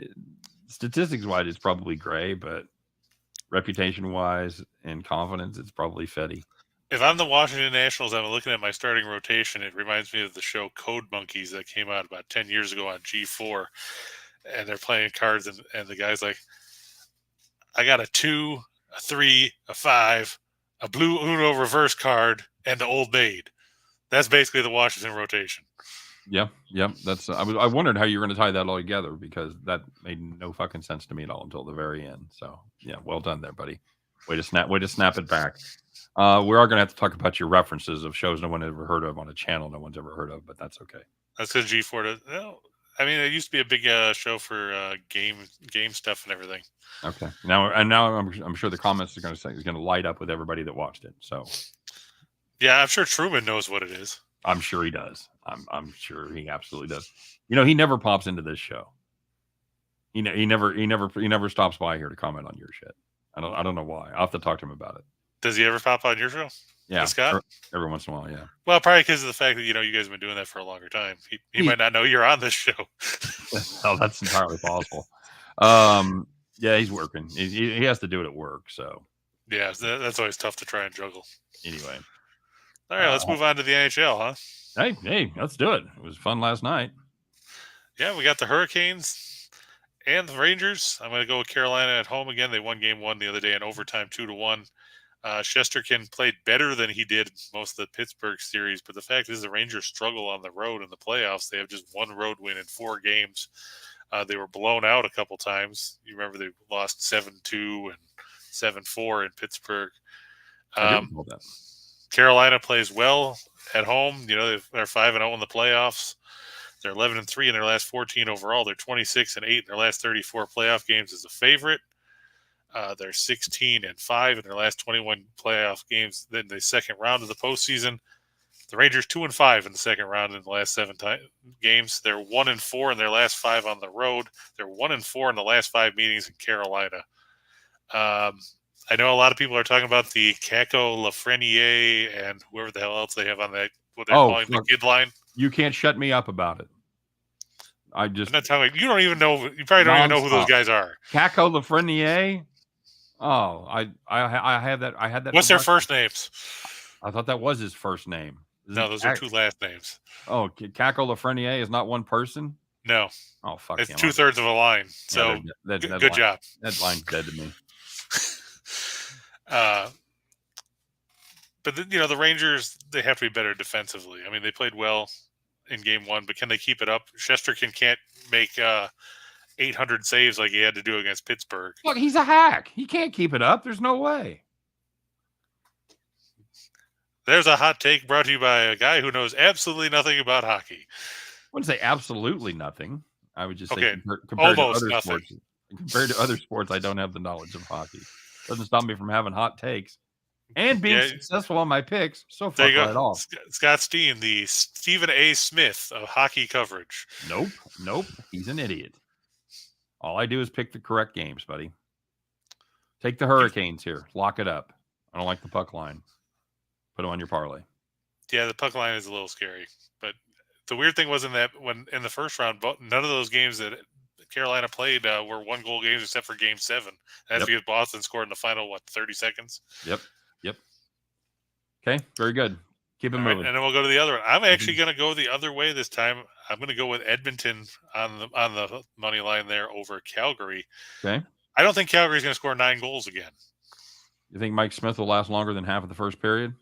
statistics-wise, it's probably Gray, but reputation-wise and confidence, it's probably Fetty. If I'm the Washington Nationals, I'm looking at my starting rotation. It reminds me of the show Code Monkeys that came out about 10 years ago on G4. And they're playing cards, and the guy's like, I got a 2, a 3, a 5, a blue Uno reverse card, and the Old Maid. That's basically the Washington rotation. Yeah. That's I wondered how you were going to tie that all together, because that made no fucking sense to me at all until the very end. So yeah, well done there, buddy. Way to snap it back. We are going to have to talk about your references of shows no one ever heard of on a channel no one's ever heard of, but that's okay. That's because G4 does. No, I mean, it used to be a big show for game stuff and everything. Okay. Now I'm sure the comments are going to say it's going to light up with everybody that watched it. So yeah, I'm sure Truman knows what it is. I'm sure he does. I'm sure he absolutely does. He never pops into this show. He never stops by here to comment on your shit. I don't know why. I'll have to talk to him about it. Does he ever pop on your show? Yeah, Scott? Every once in a while, yeah. Well, probably because of the fact that you guys have been doing that for a longer time. He might not know you're on this show. Oh, that's entirely possible. Yeah, he's working. He has to do it at work, so yeah, that's always tough to try and juggle. Anyway, all right, let's move on to the NHL, huh? Hey, let's do it. It was fun last night. Yeah, we got the Hurricanes and the Rangers. I'm going to go with Carolina at home again. They won Game 1 the other day in overtime, 2-1. Shesterkin played better than he did most of the Pittsburgh series, but the fact is the Rangers struggle on the road in the playoffs. They have just one road win in 4 games. They were blown out a couple times. You remember they lost 7-2 and 7-4 in Pittsburgh. Carolina plays well at home. They're 5-0 in the playoffs. They're 11-3 in their last 14 overall. They're 26-8 in their last 34 playoff games as a favorite. They're 16-5 in their last 21 playoff games. Then the second round of the postseason, the Rangers 2-5 in the second round in the last 7 games. They're 1-4 in their last 5 on the road. They're 1-4 in the last 5 meetings in Carolina. I know a lot of people are talking about the Kako Lafreniere and whoever the hell else they have on that. What they're calling the kid line. You can't shut me up about it. I'm not telling you. You don't even know. You probably don't even know who those guys are. Kako Lafreniere. Oh, I had that. What's their first names? I thought that was his first name. No, those are 2 last names. Oh, Kako Lafreniere is not one person? No. Oh, fuck. It's 2/3 of a line. So good job. That line's dead to me. But the Rangers, they have to be better defensively. I mean, they played well in Game 1, but can they keep it up? Shesterkin can't make 800 saves like he had to do against Pittsburgh. Look, he's a hack. He can't keep it up. There's no way. There's a hot take brought to you by a guy who knows absolutely nothing about hockey. I wouldn't say absolutely nothing. I would just say compared to other sports. Compared to other sports, I don't have the knowledge of hockey. Doesn't stop me from having hot takes and being successful on my picks. So fuck right off. Scott Steehn, the Stephen A. Smith of hockey coverage. Nope. He's an idiot. All I do is pick the correct games, buddy. Take the Hurricanes here. Lock it up. I don't like the puck line. Put them on your parlay. Yeah, the puck line is a little scary. But the weird thing was in the first round, none of those games that Carolina played were 1-goal games except for Game 7. That's because Boston scored in the final, 30 seconds? Yep. Okay, very good. Keep it moving. Right, and then we'll go to the other one. I'm actually going to go the other way this time. I'm going to go with Edmonton on the money line there over Calgary. Okay. I don't think Calgary's going to score 9 goals again. You think Mike Smith will last longer than half of the first period?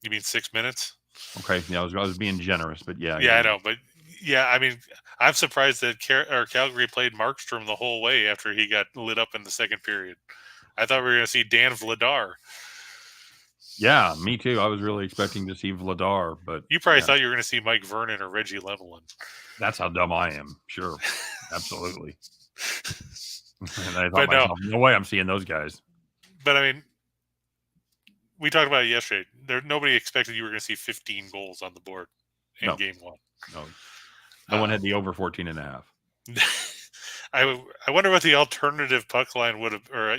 You mean 6 minutes? Okay. Yeah, I was being generous, but yeah. Yeah, I know. But yeah, I mean, I'm surprised that Calgary played Markstrom the whole way after he got lit up in the second period. I thought we were going to see Dan Vladar. Yeah, me too. I was really expecting to see Vladar, but you probably thought you were going to see Mike Vernon or Reggie Lemelin. That's how dumb I am. Sure, absolutely. And I thought myself, no way I'm seeing those guys. But I mean, we talked about it yesterday. Nobody expected you were going to see 15 goals on the board in Game 1. No one had the over 14.5. I wonder what the alternative puck line would have, or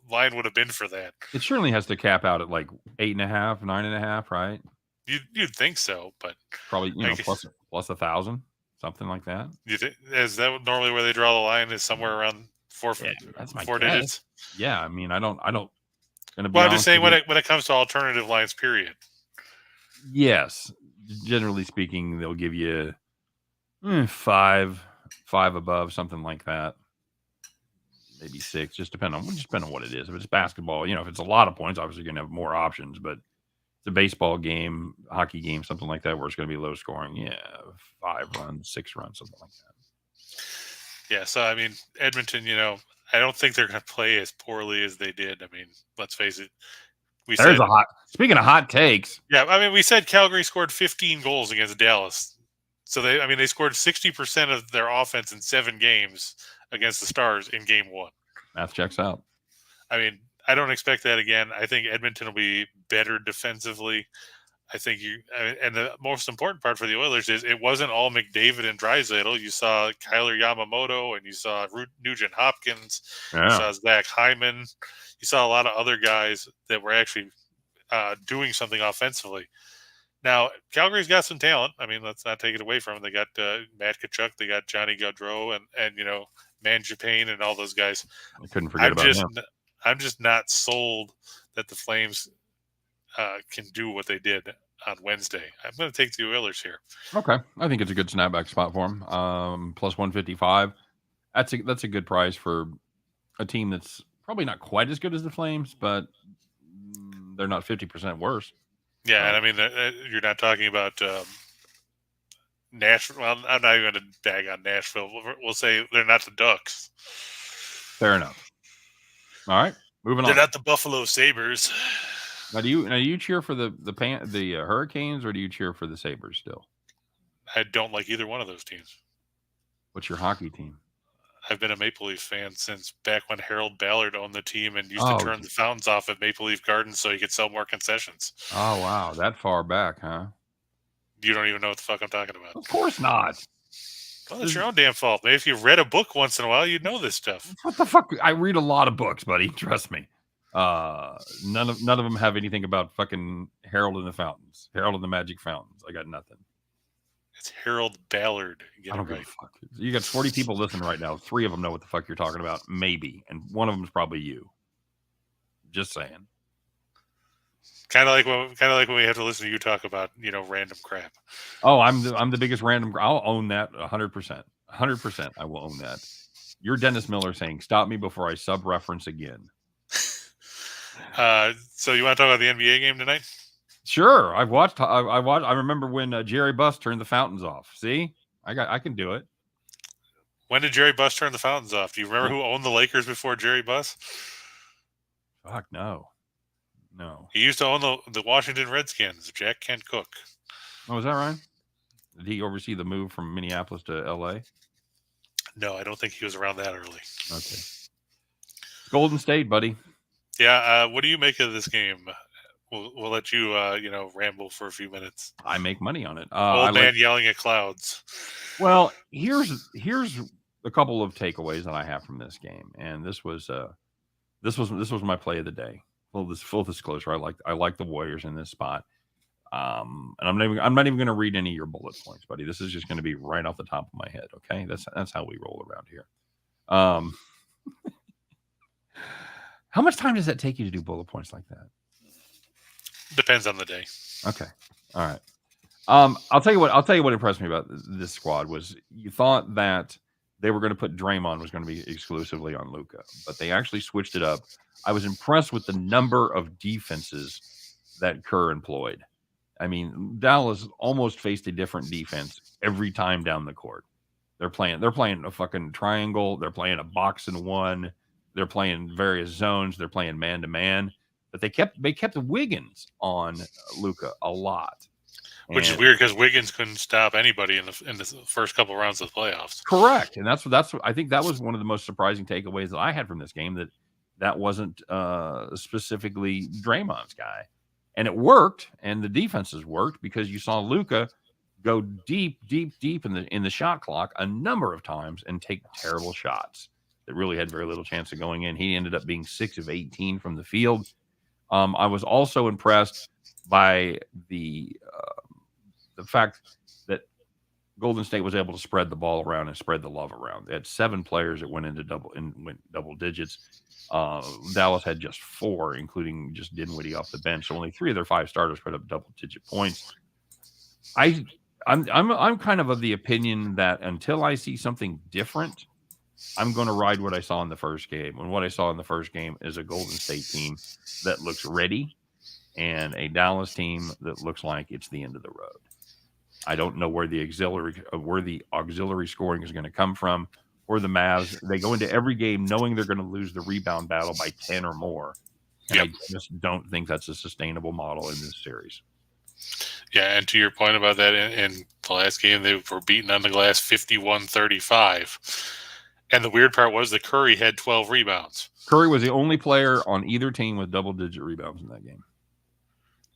line would have been for that. It certainly has to cap out at like 8.5, 9.5, right? You'd think so, but probably plus 1,000, something like that. You think is that normally where they draw the line? Is somewhere around that's my four guess. digits. Yeah, I mean, I don't. Gonna be Well, I'm just saying honest when it comes to alternative lines, period. yes, generally speaking, they'll give you 5 above, something like that. Maybe 6, just depend on what it is. If it's basketball, if it's a lot of points, obviously you're gonna have more options. But it's a baseball game, hockey game, something like that, where it's gonna be low scoring. Yeah, 5 runs, 6 runs, something like that. Yeah, so I mean, Edmonton, I don't think they're going to play as poorly as they did. I mean, let's face it. Speaking of hot takes. Yeah, I mean, we said Calgary scored 15 goals against Dallas. So they scored 60% of their offense in 7 games against the Stars in game 1. Math checks out. I mean, I don't expect that again. I think Edmonton will be better defensively. I think and the most important part for the Oilers is it wasn't all McDavid and Draisaitl. You saw Kyler Yamamoto and you saw Nugent Hopkins. Yeah. You saw Zach Hyman. You saw a lot of other guys that were actually doing something offensively. Now, Calgary's got some talent. I mean, let's not take it away from them. They got Matt Tkachuk. They got Johnny Gaudreau and Mangiapane and all those guys. I couldn't forget about him. I'm just not sold that the Flames can do what they did on Wednesday. I'm going to take the Oilers here. Okay, I think it's a good snapback spot for them. Plus 155. That's a good price for a team that's probably not quite as good as the Flames, but they're not 50% worse. Yeah, and I mean, you're not talking about Nashville. Well, I'm not even going to bag on Nashville. We'll say they're not the Ducks. Fair enough. All right, moving on. They're not the Buffalo Sabres. Now, do you cheer for the Hurricanes, or do you cheer for the Sabres still? I don't like either one of those teams. What's your hockey team? I've been a Maple Leaf fan since back when Harold Ballard owned the team and used to turn the fountains off at Maple Leaf Gardens so he could sell more concessions. Oh, wow. That far back, huh? You don't even know what the fuck I'm talking about. Of course not. Well, it's your own damn fault. Maybe if you read a book once in a while, you'd know this stuff. What the fuck? I read a lot of books, buddy. Trust me. None of them have anything about fucking Harold and the Fountains. Harold and the Magic Fountains. I got nothing. It's Harold Ballard. I don't give a fuck. You got 40 people listening right now. 3 of them know what the fuck you're talking about. Maybe. And one of them is probably you. Just saying. Kind of like when we have to listen to you talk about, random crap. Oh, I'm the biggest random. I'll own that 100%. 100%. I will own that. You're Dennis Miller saying, stop me before I sub-reference again. So you want to talk about the NBA game tonight? Sure. I remember when Jerry Buss turned the fountains off. See, I can do it. When did Jerry Buss turn the fountains off? Do you remember who owned the Lakers before Jerry Buss? Fuck no. He used to own the Washington Redskins. Jack Kent Cook. Oh, is that right? Did he oversee the move from Minneapolis to L.A.? No, I don't think he was around that early. Okay. Golden State, buddy. Yeah. What do you make of this game? We'll let you, ramble for a few minutes. I make money on it. Old man yelling at clouds. Well, here's a couple of takeaways that I have from this game, and this was my play of the day. Full disclosure, I like the Warriors in this spot. And I'm not even going to read any of your bullet points, buddy. This is just going to be right off the top of my head. Okay, that's how we roll around here. How much time does that take you to do bullet points like that? Depends on the day. Okay. All right. I'll tell you what impressed me about this squad was you thought that they were going to put Draymond was going to be exclusively on Luka, but they actually switched it up. I was impressed with the number of defenses that Kerr employed. I mean, Dallas almost faced a different defense every time down the court. They're playing a fucking triangle. They're playing a box and one. They're playing various zones. They're playing man to man. But they kept Wiggins on Luka a lot, which is weird because Wiggins couldn't stop anybody in the first couple rounds of the playoffs. Correct, and that's I think that was one of the most surprising takeaways that I had from this game. That wasn't specifically Draymond's guy, and it worked, and the defenses worked because you saw Luka go deep in the shot clock a number of times and take terrible shots that really had very little chance of going in. He ended up being 6 of 18 from the field. I was also impressed by the fact that Golden State was able to spread the ball around and spread the love around. They had 7 players that went double digits. Dallas had just 4, including just Dinwiddie off the bench. So only 3 of their 5 starters put up double-digit points. I'm kind of the opinion that until I see something different, I'm going to ride what I saw in the first game. And what I saw in the first game is a Golden State team that looks ready and a Dallas team that looks like it's the end of the road. I don't know where the auxiliary scoring is going to come from. Or the Mavs, they go into every game knowing they're going to lose the rebound battle by 10 or more. And I just don't think that's a sustainable model in this series. Yeah, and to your point about that, in the last game, they were beaten on the glass 51-35. And the weird part was that Curry had 12 rebounds. Curry was the only player on either team with double-digit rebounds in that game.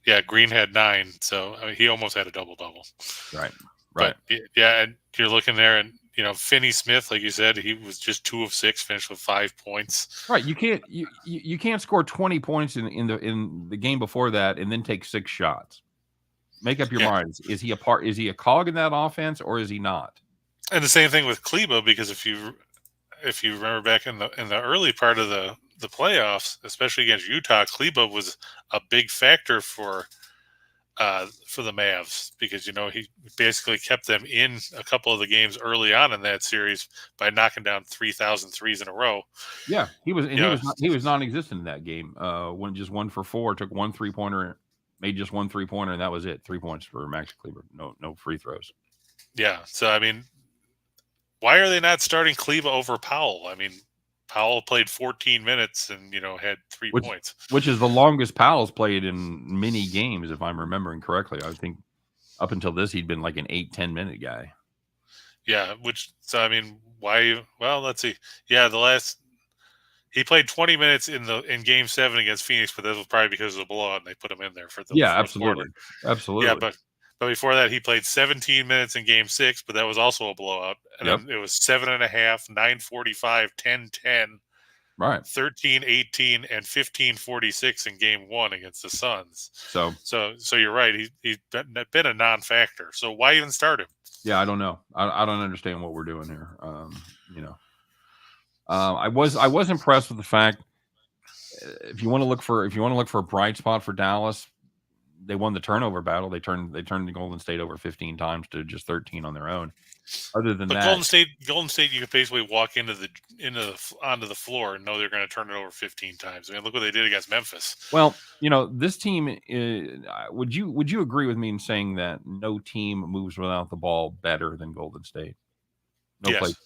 Yeah, Green had 9, so I mean, he almost had a double-double. Right. But, yeah, and you're looking there, and Finney Smith, like you said, he was just 2 of 6, finished with 5 points. Right, you can't score 20 points in the game before that and then take 6 shots. Make up your minds. Is he a cog in that offense or is he not? And the same thing with Kleba, because if you remember back in the early part of the playoffs, especially against Utah, Kleba was a big factor for the Mavs because he basically kept them in a couple of the games early on in that series by knocking down 3,000 threes in a row. Yeah, he was non-existent in that game. Went just 1 for 4, took 1 3-pointer, made just 1 3-pointer, and that was it. 3 points for Max Kleber. No free throws. Yeah, so I mean, why are they not starting Kleba over Powell? I mean, Powell played 14 minutes and had 3 points, which is the longest Powell's played in many games, if I'm remembering correctly. I think up until this, he'd been like an 8-10 minute guy. Yeah, so I mean, why? Well, let's see. Yeah, he played 20 minutes in Game 7 against Phoenix, but that was probably because of the blowout, and they put him in there for the absolutely. Yeah, but before that, he played 17 minutes in Game 6, but that was also a blowout. And then it was 7.5, 9:45, 10-10, right, 13-18, and 15-46 in Game 1 against the Suns. So you're right. He's been a non-factor. So why even start him? Yeah, I don't know. I don't understand what we're doing here. I was impressed with the fact. If you want to look for a bright spot for Dallas, they won the turnover battle. They turned the Golden State over 15 times to just 13 on their own. Other than that, Golden State, you could basically walk onto the floor and know they're going to turn it over 15 times. I mean, look what they did against Memphis. Well, this team. Would you agree with me in saying that no team moves without the ball better than Golden State?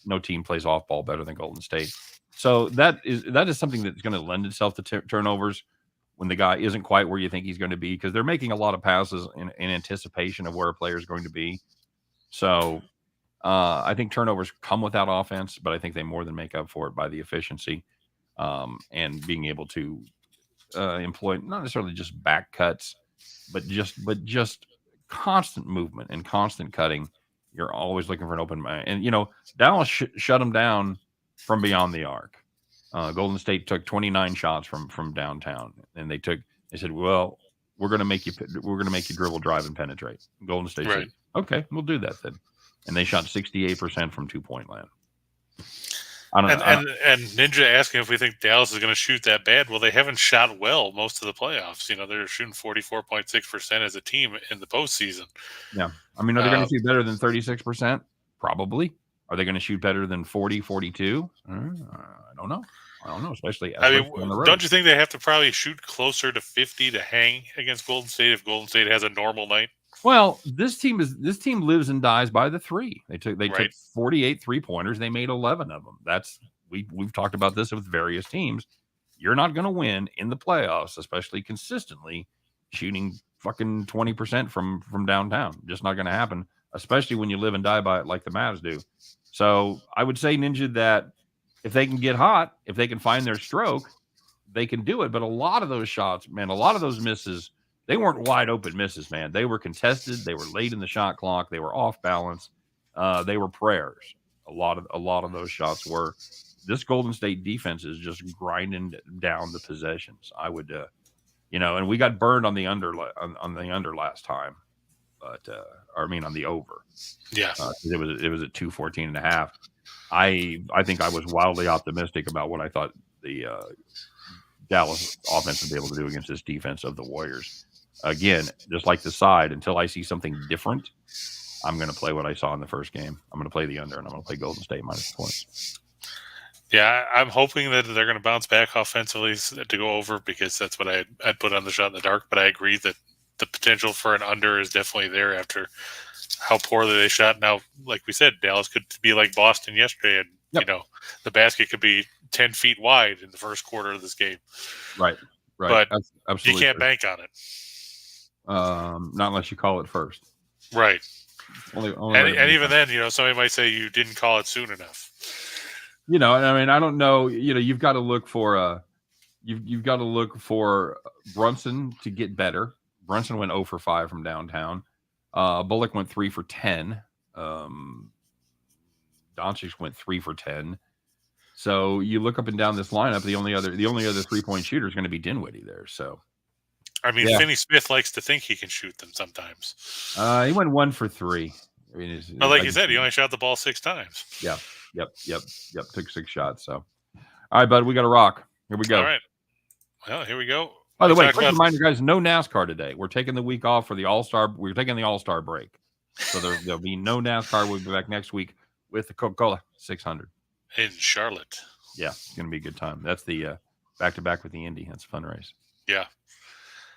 No team plays off ball better than Golden State. So that is something that's going to lend itself to turnovers when the guy isn't quite where you think he's going to be, because they're making a lot of passes in anticipation of where a player is going to be. So I think turnovers come without offense, but I think they more than make up for it by the efficiency and being able to employ not necessarily just back cuts, but just constant movement and constant cutting. You're always looking for an open man. And, Dallas shut them down from beyond the arc. Golden State took 29 shots from downtown, and they said, well, we're going to make you dribble, drive, and penetrate. Golden State said, okay, we'll do that then. And they shot 68% from 2-point land. I don't know. And Ninja asking if we think Dallas is going to shoot that bad. Well, they haven't shot well most of the playoffs. They're shooting 44.6% as a team in the postseason. Yeah. I mean, are they going to shoot better than 36%? Probably. Are they going to shoot better than 40, 42? I don't know. Especially on the road. Don't you think they have to probably shoot closer to 50 to hang against Golden State if Golden State has a normal night? Well, this team lives and dies by the 3. They took 48 3-pointers. They made 11 of them. We've talked about this with various teams. You're not going to win in the playoffs, especially consistently shooting fucking 20% from downtown. Just not going to happen, especially when you live and die by it like the Mavs do. So I would say, Ninja, that if they can get hot, if they can find their stroke, they can do it. But a lot of those shots, man, a lot of those misses, they weren't wide open misses, man. They were contested. They were late in the shot clock. They were off balance. They were prayers. A lot of those shots were. This Golden State defense is just grinding down the possessions. I would, and we got burned on the under last time. but or I mean on the over. Yeah. It was at 214.5. I think I was wildly optimistic about what I thought the Dallas offense would be able to do against this defense of the Warriors. Again, just like the side, until I see something different, I'm going to play what I saw in the first game. I'm going to play the under, and I'm going to play Golden State minus points. Yeah, I'm hoping that they're going to bounce back offensively to go over, because that's what I'd put on the shot in the dark. But I agree that the potential for an under is definitely there after how poorly they shot. Now, like we said, Dallas could be like Boston yesterday, and Yep. the basket could be 10 feet wide in the first quarter of this game. Right. But That's absolutely you can't bank on it. Not unless you call it first. Right. Only and even then, somebody might say you didn't call it soon enough. I mean, I don't know. You've got to look for you've got to look for Brunson to get better. Brunson went 0 for 5 from downtown. Bullock went 3 for 10. Doncic went 3 for 10. So you look up and down this lineup. The only other 3-point shooter is going to be Dinwiddie there. So, I mean, Finney Smith likes to think he can shoot them sometimes. He went 1 for 3. I mean, but like you said, he only shot the ball 6 times. Yeah. Yep. Took 6 shots. So, all right, bud, we got to rock. Here we go. All right. Well, here we go. By the way, quick reminder, guys, no NASCAR today. We're taking the week off for the All-Star. We're taking the All-Star break. So there'll be no NASCAR. We'll be back next week with the Coca-Cola 600. In Charlotte. Yeah, it's going to be a good time. That's the back-to-back with the Indy. That's a fun race. Yeah.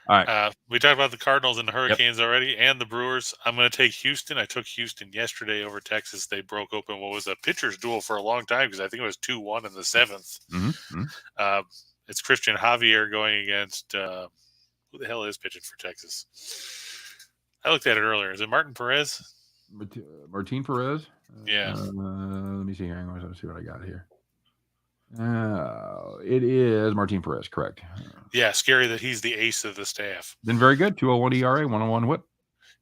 All right. We talked about the Cardinals and the Hurricanes already, and the Brewers. I'm going to take Houston. I took Houston yesterday over Texas. They broke open what was a pitcher's duel for a long time, because I think it was 2-1 in the 7th. Mm-hmm. It's Christian Javier going against who the hell is pitching for Texas? I looked at it earlier. Is it Martin Perez? Martin Perez? Yeah. Let me see here. Let's see what I got here. It is Martin Perez, correct. Yeah, scary that he's the ace of the staff. Been very good. 2.01 ERA, 101 whip.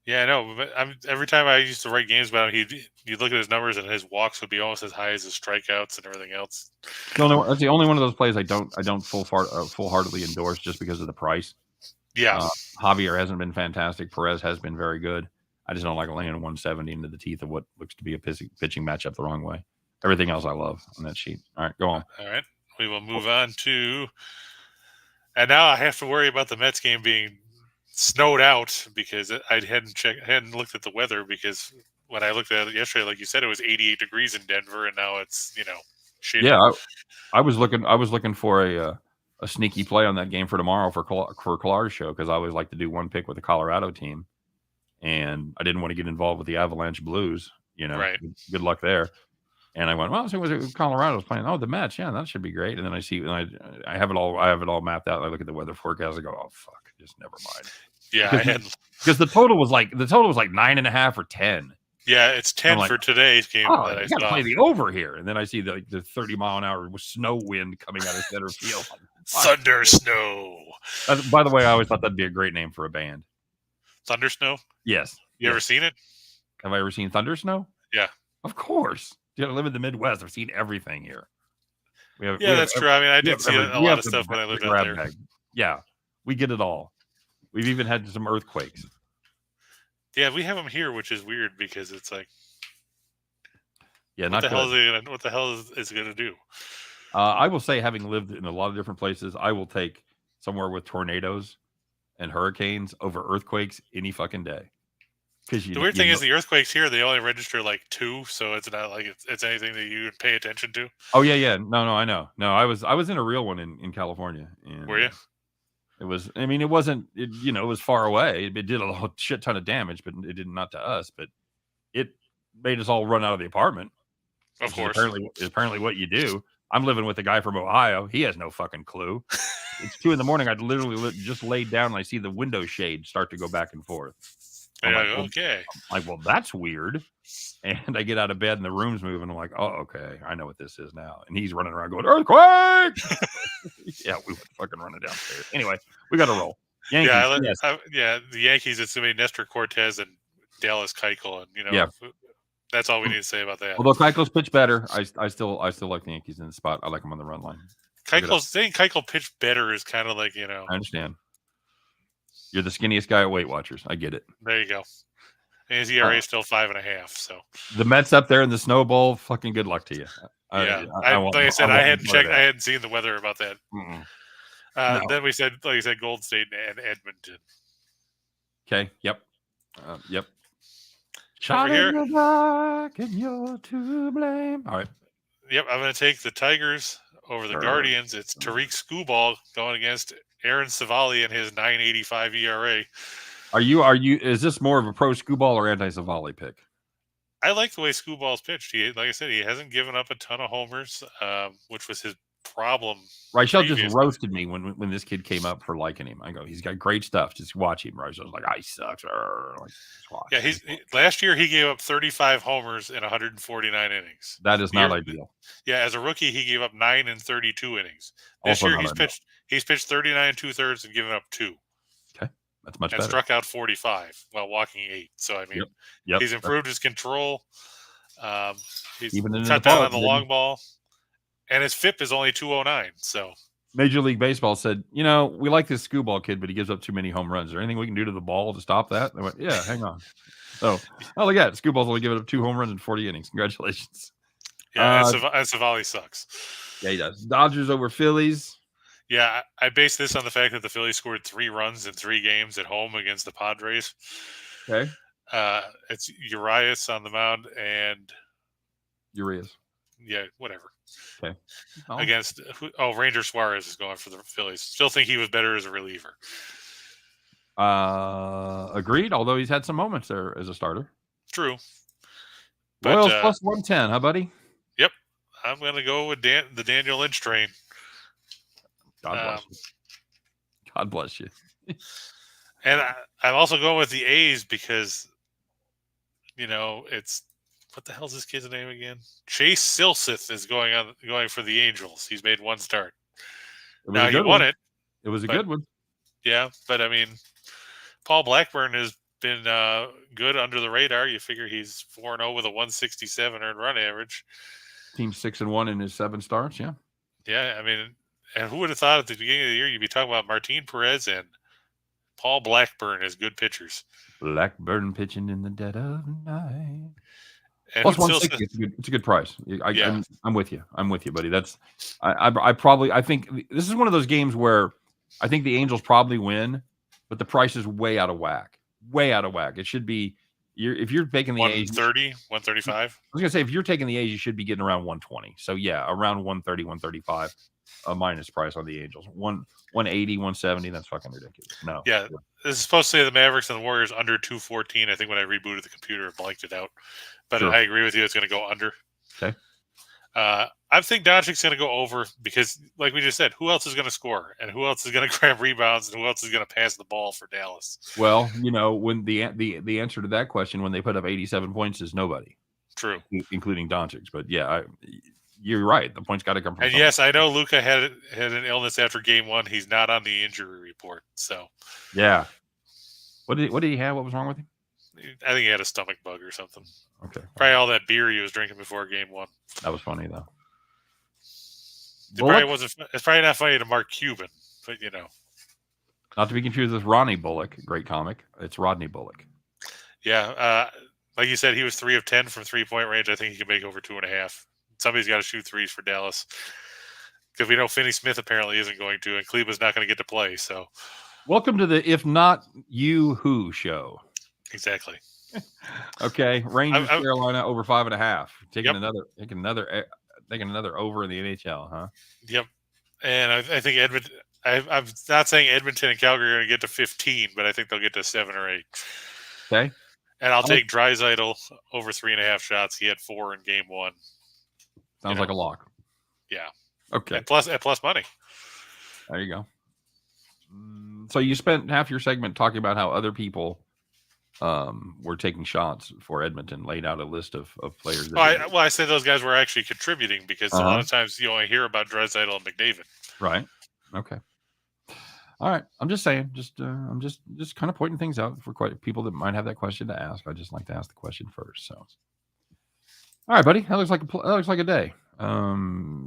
Yeah, I know. But every time I used to write games about him, you'd look at his numbers, and his walks would be almost as high as his strikeouts and everything else. That's the only one of those plays I don't full-heartedly endorse, just because of the price. Yeah. Javier hasn't been fantastic. Perez has been very good. I just don't like laying 170 into the teeth of what looks to be a pitching matchup the wrong way. Everything else I love on that sheet. All right, go on. All right. We will move on to... And now I have to worry about the Mets game being snowed out, because I hadn't looked at the weather, because when I looked at it yesterday, like you said, it was 88 degrees in Denver, and now it's, shitty. Yeah, I was looking for a sneaky play on that game for tomorrow for Clark's show, because I always like to do one pick with the Colorado team, and I didn't want to get involved with the Avalanche Blues. Right. Good luck there. And I went, well, so was it Colorado's playing? Oh, the Mets, yeah, that should be great. And then I see, and I have it all mapped out. I look at the weather forecast. I go, oh fuck, just never mind. Yeah, because the total was like 9.5 or 10. Yeah, it's 10 for today's game. Oh, I got to play the over here. And then I see the 30-mile-an-hour snow wind coming out of center field. Thunder Snow. By the way, I always thought that'd be a great name for a band. Thunder Snow? Yes. You ever seen it? Have I ever seen Thunder Snow? Yeah. Of course. I live in the Midwest. I've seen everything here. That's true. I mean, I did see a lot of stuff when I lived out there. Bag. Yeah, we get it all. We've even had some earthquakes. Yeah, we have them here, which is weird, because it's like, what the hell is it going to do? I will say, having lived in a lot of different places, I will take somewhere with tornadoes and hurricanes over earthquakes any fucking day. The weird thing is, the earthquakes here, they only register like 2, so it's not like it's anything that you pay attention to. Oh yeah. No, I know. No, I was in a real one in California. And were you? It was. I mean, it wasn't. It was far away. It did a shit ton of damage, but it did not to us. But it made us all run out of the apartment. Of course. Apparently, what you do. I'm living with a guy from Ohio. He has no fucking clue. It's 2 a.m. I'd literally just laid down, and I see the window shade start to go back and forth. Okay. I'm like, well, that's weird. And I get out of bed and the room's moving. I'm like, oh, okay. I know what this is now. And he's running around going, earthquake! Yeah, we went fucking running downstairs. Anyway, we got to roll. Yankees, the Yankees, it's going to be Nestor Cortez and Dallas Keuchel. And, that's all we need to say about that. Although Keuchel's pitch better, I still like the Yankees in the spot. I like them on the run line. Saying Keuchel pitched better is kind of like, I understand. You're the skinniest guy at Weight Watchers. I get it. There you go. And his ERA is still 5.5. So the Mets up there in the snow bowl. Fucking good luck to you. Yeah, Like I said, I hadn't checked. I hadn't seen the weather about that. No. Then we said, like you said, Golden State and Edmonton. Okay. Yep. Yep. Over here, in the dark and you're to blame. All right. Yep, I'm going to take the Tigers over the Guardians. It's Tariq Skubal going against Aaron Savali and his 9.85 ERA. Are you? Is this more of a pro Skubal or anti Savali pick? I like the way Skubal's pitched. Like I said, he hasn't given up a ton of homers, which was his problem. Rachel just roasted me when this kid came up for liking him. I go, he's got great stuff. Just watch him. Rachel was like, he sucks. Yeah, last year he gave up 35 homers in 149 innings. That is not ideal. Yeah, as a rookie, he gave up 9 in 32 innings. This year he's pitched 39 2/3 and given up 2. Okay, that's much better. And struck out 45 while walking 8. So I mean, he's improved his control. He's cut down on the long ball. And his FIP is only 209. So Major League Baseball said, we like this Skubal kid, but he gives up too many home runs. Is there anything we can do to the ball to stop that? They went, yeah, hang on. So, look at it. Skubal's only given up 2 home runs in 40 innings. Congratulations. Yeah, and Savali sucks. Yeah, he does. Dodgers over Phillies. Yeah, I base this on the fact that the Phillies scored 3 runs in 3 games at home against the Padres. Okay. It's Urias on the mound and Urias. Yeah, whatever. Okay. Against Ranger Suarez is going for the Phillies. Still think he was better as a reliever. Agreed. Although he's had some moments there as a starter. True. Royals plus 110, huh, buddy? Yep. I'm going to go with the Daniel Lynch train. God bless you. God bless you. And I'm also going with the A's because, it's. What the hell's this kid's name again? Chase Silseth is going for the Angels. He's made 1 start. Now he won it. It was a good one. Yeah, but I mean, Paul Blackburn has been good under the radar. You figure he's 4-0 with a 167 earned run average. Team 6-1 in his 7 starts. Yeah. Yeah, I mean, and who would have thought at the beginning of the year you'd be talking about Martin Perez and Paul Blackburn as good pitchers? Blackburn pitching in the dead of night. And plus 160. It's a good price. I'm with you. I'm with you, buddy. That's I think this is one of those games where I think the Angels probably win, but the price is way out of whack. Way out of whack. It should be if you're taking the A's 130, 135. I was gonna say if you're taking the A's, you should be getting around 120. So yeah, around 130, 135 minus price on the Angels. 180, 170. That's fucking ridiculous. No. Yeah. This is supposed to say the Mavericks and the Warriors under 214. I think when I rebooted the computer, it blanked it out. But I agree with you. It's going to go under. Okay. I think Doncic's going to go over because, like we just said, who else is going to score? And who else is going to grab rebounds? And who else is going to pass the ball for Dallas? Well, when the answer to that question when they put up 87 points is nobody. True. Including Doncic. But, yeah, you're right. The points got to come from And, yes, I know Luka had an illness after Game 1. He's not on the injury report. So, yeah. What did he have? What was wrong with him? I think he had a stomach bug or something. Okay. Probably all that beer he was drinking before Game 1. That was funny, though. It's probably not funny to Mark Cuban, but Not to be confused with Ronnie Bullock, great comic. It's Rodney Bullock. Yeah. Like you said, he was 3 of 10 from 3-point range. I think he can make over 2.5. Somebody's got to shoot threes for Dallas. Because we know Finney Smith apparently isn't going to, and Kleber's not going to get to play. So, welcome to the If Not You Who show. Exactly. Okay, Rangers Carolina over 5.5. Taking another over in the NHL, huh? Yep. And I think Edmonton. I'm not saying Edmonton and Calgary are going to get to 15, but I think they'll get to 7 or 8. Okay. And I'll take Draisaitl over 3.5 shots. He had 4 in Game 1. Sounds like a lock. Yeah. Okay. At plus money. There you go. So you spent half your segment talking about how other people were taking shots for Edmonton, laid out a list of players. I said those guys were actually contributing because a lot of times you only hear about Draisaitl and McDavid. Right. Okay. All right. I'm just saying, I'm just kind of pointing things out for quite people that might have that question to ask. I just like to ask the question first. So, all right, buddy. That looks like a day.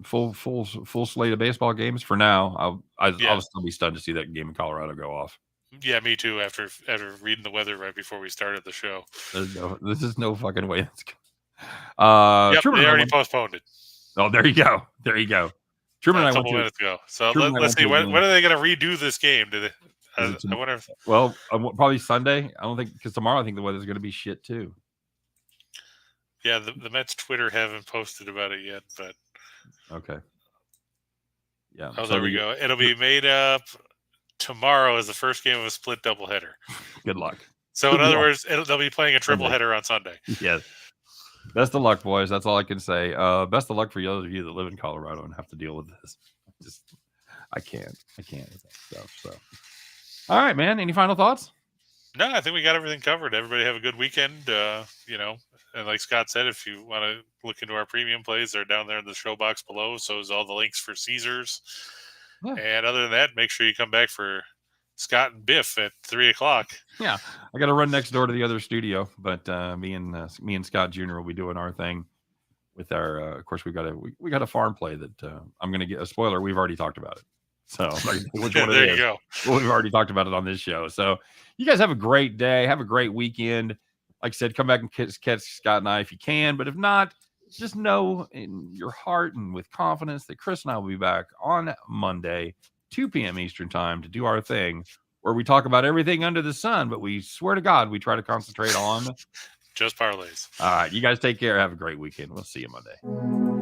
Full slate of baseball games for now. I'll still be stunned to see that game in Colorado go off. Yeah, me too. After reading the weather right before we started the show. This is no fucking way. That's Yep, Truman they and I already went, postponed it. oh, there you go. There you go. Truman and A I went couple to minutes ago. So Truman and I let's went see. to a When game. are they going to redo this game? Do they? I wonder if. Well, probably Sunday. I don't think because tomorrow I think the weather's going to be shit too. Yeah, the Mets Twitter haven't posted about it yet, but okay. Yeah. Oh, there we go. It'll be made up tomorrow as the first game of a split doubleheader. Good luck. So in other words, they'll be playing a triple header on Sunday. Yes. Best of luck, boys. That's all I can say. Best of luck for those of you that live in Colorado and have to deal with this. I can't with that stuff. So, all right, man. Any final thoughts? No, I think we got everything covered. Everybody have a good weekend. And like Scott said, if you want to look into our premium plays, they're down there in the show box below. So is all the links for Caesars. Yeah. And other than that, make sure you come back for Scott and Biff at 3:00. Yeah, I got to run next door to the other studio, but me and Scott Jr. will be doing our thing with our. Of course, we got a farm play that I'm going to get a spoiler. We've already talked about it, so which one there you go. Well, we've already talked about it on this show. So you guys have a great day, have a great weekend. Like I said, come back and catch Scott and I if you can, but if not, just know in your heart and with confidence that Chris and I will be back on Monday, 2 p.m. Eastern time to do our thing where we talk about everything under the sun, but we swear to God, we try to concentrate on just parlays. All right. You guys take care. Have a great weekend. We'll see you Monday.